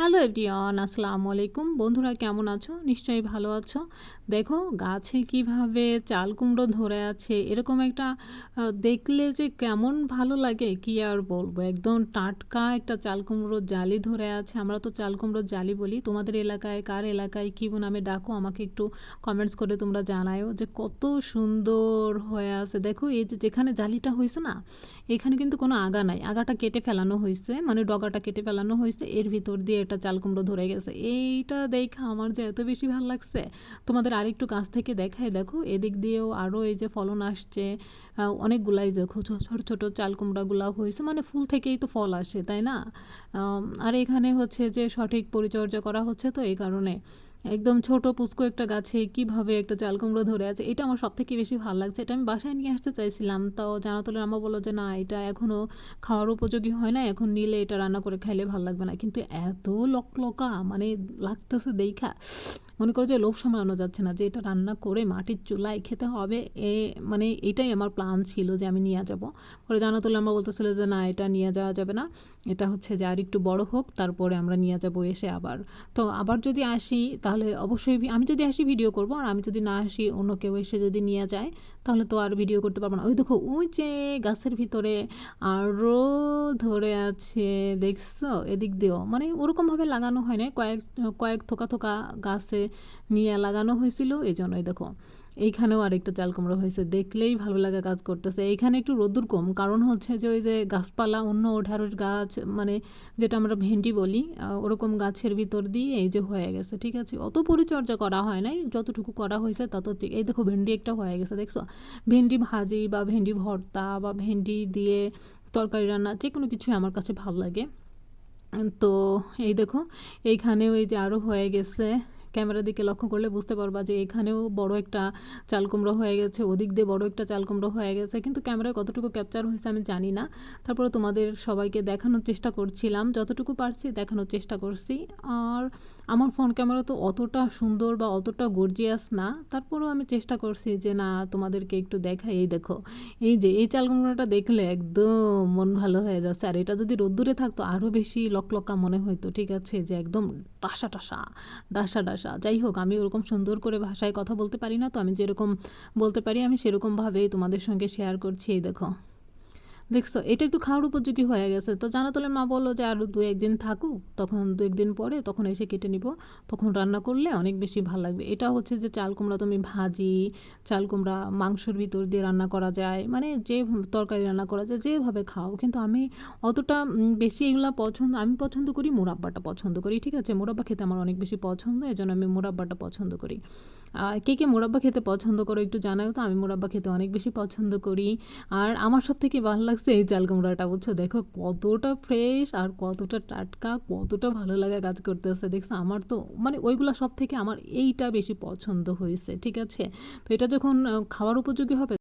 Hello everyone, আসসালামু আলাইকুম। বন্ধুরা কেমন আছো? নিশ্চয়ই ভালো আছো। দেখো গাছে কিভাবে চাল কুমড়ো ধরে আছে, এরকম একটা দেখলে যে কেমন ভালো লাগে কি আর বলবো। একদম টাটকা একটা চাল কুমড়োর জালি ধরে আছে। আমরা তো চাল কুমড়োর জালি বলি। তোমাদের এলাকায় কার এলাকায় কী নামে ডাকো আমাকে একটু কমেন্টস করে তোমরা জানায়ও যে কত সুন্দর হয়ে আছে। দেখো এই যে যেখানে জালিটা হয়েছে না, এখানে কিন্তু কোনো আগা নাই, আগাটা কেটে ফেলানো হয়েছে, মানে ডগাটা কেটে ফেলানো হয়েছে, এর ভিতর দিয়ে একটা চাল কুমড়ো ধরে গেছে। এইটা দেখা আমার যে এত বেশি ভালো লাগছে। তোমাদের আরেকটু কাছ থেকে দেখায়, দেখো এদিক দিয়েও আরও এই যে ফলন আসছে অনেকগুলাই। দেখো ছোট ছোট চাল কুমড়াগুলা হয়েছে, মানে ফুল থেকেই তো ফল আসে তাই না। আর এখানে হচ্ছে যে সঠিক পরিচর্যা করা হচ্ছে, তো এই কারণে একদম ছোট পুচকো একটা গাছে কিভাবে একটা চাল কুমড়ো ধরে আছে, এটা আমার সব থেকে বেশি ভালো লাগছে। এটা আমি বাসায় নিয়ে আসতে চাইছিলাম, তাও জানাতলের আম্মা বললো যে না, এটা এখনও খাওয়ার উপযোগী হয় না, এখন নিলে এটা রান্না করে খাইলে ভালো লাগবে না। কিন্তু এত লকলকা মানে লাগতেছে দেখা, মনে করো যে লোভ সামলানো যাচ্ছে না যে এটা রান্না করে মাটির চুলায় খেতে হবে। মানে এটাই আমার প্ল্যান ছিল যে আমি নিয়ে যাব। পরে জানাতুল আম্মা বলতেছিল যে না, এটা নিয়ে যাওয়া যাবে না, এটা হচ্ছে যে আর একটু বড় হোক তারপরে আমরা নিয়ে যাব এসে আবার। তো আবার যদি আসি তাহলে অবশ্যই আমি যদি আসি ভিডিও করব, আর আমি যদি না আসি অন্য কেউ এসে যদি নিয়ে যায় তাহলে তো আর ভিডিও করতে পারবো না। ওই দেখো ওই যে গাছের ভিতরে আরও ধরে আছে, দেখছো এদিক দিয়েও, মানে ওরকমভাবে লাগানো হয় না, কয়েক কয়েক থোকা থোকা গাছে নিয়ে লাগানো হয়েছিল, এই জন্যই দেখো এইখানেও আরেকটা চাল কুমড়ো হয়েছে। দেখলেই ভালো লাগা কাজ করতেছে। এইখানে একটু রোদ্দুর কম, কারণ হচ্ছে যে ওই যে গাছপালা অন্য ঢ্যাঁড়স গাছ, মানে যেটা আমরা ভেন্ডি বলি, ওরকম গাছের ভিতর দিয়ে এই যে হয়ে গেছে। ঠিক আছে, অত পরিচর্যা করা হয় নাই, যতটুকু করা হয়েছে তত ঠিক। এই দেখো ভেন্ডি একটা হয়ে গেছে, দেখছো। ভেন্ডি ভাজি বা ভেন্ডি ভর্তা বা ভেন্ডি দিয়ে তরকারি রান্না, যে কোনো কিছুই আমার কাছে ভালো লাগে। তো এই দেখো এইখানেও এই যে আরও হয়ে গেছে। ক্যামেরার দিকে লক্ষ্য করলে বুঝতে পারবা যে এখানেও বড় একটা চাল কুমড়ো হয়ে গেছে, ওদিক দিয়ে বড় একটা চাল কুমড়ো হয়ে গেছে, কিন্তু ক্যামেরায় কতটুকু ক্যাপচার হয়েছে আমি জানি না। তারপরে তোমাদের সবাইকে দেখানোর চেষ্টা করছিলাম, যতটুকু পারছি দেখানোর চেষ্টা করছি। আর আমার ফোন ক্যামেরা তো অতটা সুন্দর বা অতটা গর্জিয়াস না, তারপরেও আমি চেষ্টা করছি যে না তোমাদেরকে একটু দেখাই। এই দেখো এই যে এই চাল কুমড়োটা দেখলে একদম মন ভালো হয়ে যাচ্ছে। আর এটা যদি রোদ্দুরে থাকতো আরও বেশি লকলকা মনে হইতো। ঠিক আছে, যে একদম টাসা টাসা ডাসা ডাসা। যাই হোক, আমি ওরকম সুন্দর করে ভাষায় কথা বলতে পারি না, তো আমি যেরকম বলতে পারি আমি সেরকমভাবেই তোমাদের সঙ্গে শেয়ার করছি। এই দেখো দেখছো এটা একটু খাওয়ার উপযোগী হয়ে গেছে। তো জানাতলের মা বললো যে আরও 2-1 দিন থাকুক, তখন 2-1 দিন পরে তখন এসে কেটে নিব, তখন রান্না করলে অনেক বেশি ভালো লাগবে। এটা হচ্ছে যে চাল কুমড়া তুমি ভাজি, চাল কুমড়া মাংসর ভিতর দিয়ে রান্না করা যায়, মানে যে তরকারি রান্না করা যায় যেভাবে খাও। কিন্তু আমি অতটা বেশি এগুলো আমি পছন্দ করি মোরাব্বাটা পছন্দ করি। ঠিক আছে, মোরাব্বা খেতে আমার অনেক বেশি পছন্দ, এজন্য আমি মোরাব্বাটা পছন্দ করি। কে কে মোরাব্বা খেতে পছন্দ করো একটু জানাও তো। আমি মোরাব্বা খেতে অনেক বেশি পছন্দ করি। আর আমার সব থেকে ভালো লাগছে এই চাল কুমড়াটা, বুঝছো। দেখো কতটা ফ্রেশ আর কতটা টাটকা, কতটা ভালো লাগা কাজ করতেছে, দেখছো। আমার তো মানে ওইগুলা সব থেকে আমার এইটা বেশি পছন্দ হয়েছে। ঠিক আছে, তো এটা যখন খাওয়ার উপযোগী হবে